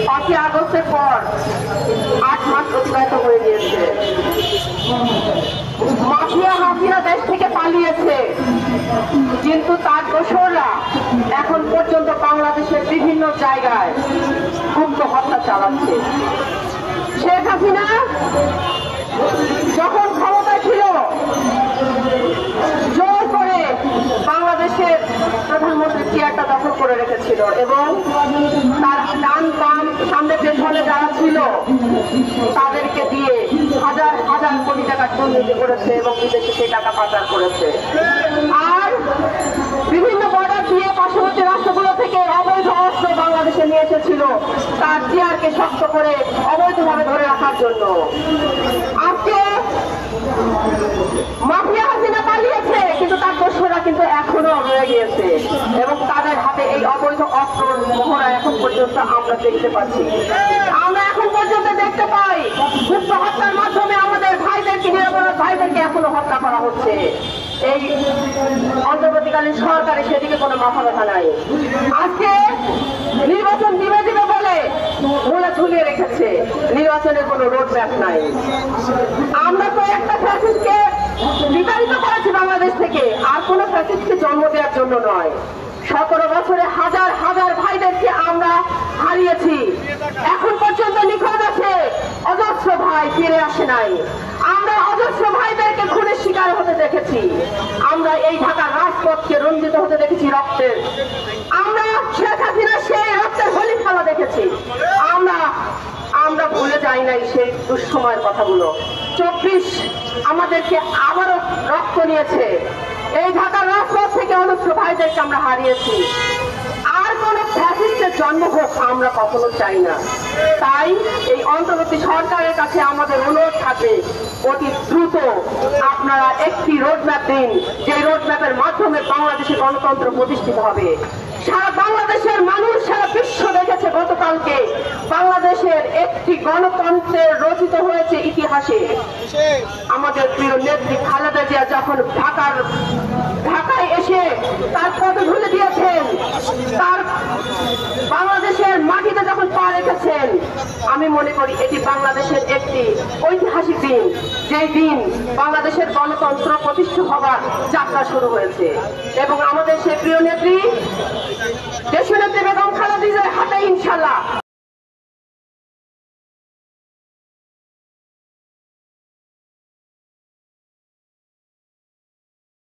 5ই আগস্টের পর 8 মাস অতিবাহিত হয়ে গিয়েছে। মাফিয়া হাসিনা দেশ থেকে পালিয়েছে, কিন্তু তার দোসররা এখন পর্যন্ত বাংলাদেশের বিভিন্ন জায়গায় গুপ্ত হত্যা চালাচ্ছে। শেখ হাসিনা যখন ক্ষমতায় ছিল জোর করে বাংলাদেশের প্রধানমন্ত্রী চেয়ারটা দখল করে রেখেছিল এবং তার ডান বাম সামনে পেছনে যারা ছিল তাদেরকে দিয়ে হাজার হাজার কোটি টাকা দুর্নীতি করেছে এবং বিদেশে সেই টাকা পাচার করেছে। আর বিভিন্ন বর্ডার দিয়ে পার্শ্ববর্তী রাষ্ট্রগুলো থেকে অবৈধ অস্ত্র বাংলাদেশে নিয়ে এসেছিল তার চেয়ারকে শক্ত করে অবৈধভাবে ধরে রাখার জন্য। আজকে মাফিয়া হাসিনা পালিয়েছে, কিন্তু তার দোসররা কিন্তু এখনো রয়ে গিয়েছে এবং তাদের হাতে এই অবৈধ অস্ত্র মহড়া এখন পর্যন্ত আমরা দেখতে পাচ্ছি। আমরা এখন পর্যন্ত দেখতে পাই গুপ্ত হত্যার মাধ্যমে আমাদের ভাইদেরকে, নিরাপরাধ ভাইদেরকে এখনো হত্যা করা হচ্ছে। এই অন্তর্বর্তীকালীন সরকারে সেদিকে কোনো মাথা ব্যথা নাই। আজকে নির্বাচন দিবে দিবে বলে মূলে ঝুলিয়ে রেখেছে, নির্বাচনের কোনো রোড ম্যাপ নাই। আমরা তো একটা ফ্যাসিস্টকে বিতাড়িত করেছি বাংলাদেশ থেকে, আর কোন ফ্যাসিস্টকে জন্ম দেওয়ার জন্য নয়। 17 বছরে হাজার হাজার ভাইদেরকে আমরা হারিয়েছি, এখন পর্যন্ত নিখোঁজ আছে, অজস্র ভাই ফিরে আসে নাই। আমরা অজস্র ভাইদেরকে খুনের শিকার হতে দেখেছি, আমরা এই ঢাকার রাজপথকে রঞ্জিত হতে দেখেছি রক্তের। আমরা শেখ হাসিনা সেই রক্তের হোলি খেলা দেখেছি। আমরা ভুলে যাই নাই সেই দুঃসময়ের কথাগুলো। 24 আমাদেরকে আবারও রক্ত নিয়েছে, এই ঢাকার রাজপথ থেকে অজস্র ভাইদেরকে আমরা হারিয়েছি। আর কোন ফ্যাসিস্টের জন্ম হোক আমরা কখনো চাই না। তাই এই অন্তর্বর্তী সরকারের কাছে আমাদের অনুরোধ থাকবে, অতি দ্রুত আপনারা একটি রোডম্যাপ দিন, যে রোডম্যাপের মাধ্যমে বাংলাদেশে গণতন্ত্র প্রতিষ্ঠিত হবে। সারা বাংলাদেশের মানুষ, সারা বিশ্ব দেখেছে গতকালকে বাংলাদেশের একটি গণতন্ত্রের রচিত হয়েছে ইতিহাসে। আমাদের প্রিয় নেত্রী খালেদা জিয়া যখন ঢাকায় এসে তার পদধূলি দিয়েছেন, তার বাংলাদেশের মাটিতে যখন পা রেখেছেন, আমি মনে করি এটি বাংলাদেশের একটি ঐতিহাসিক দিন, যেই দিন বাংলাদেশের গণতন্ত্র প্রতিষ্ঠা হবার যাত্রা শুরু হয়েছে। এবং আমাদের সেই প্রিয় নেত্রী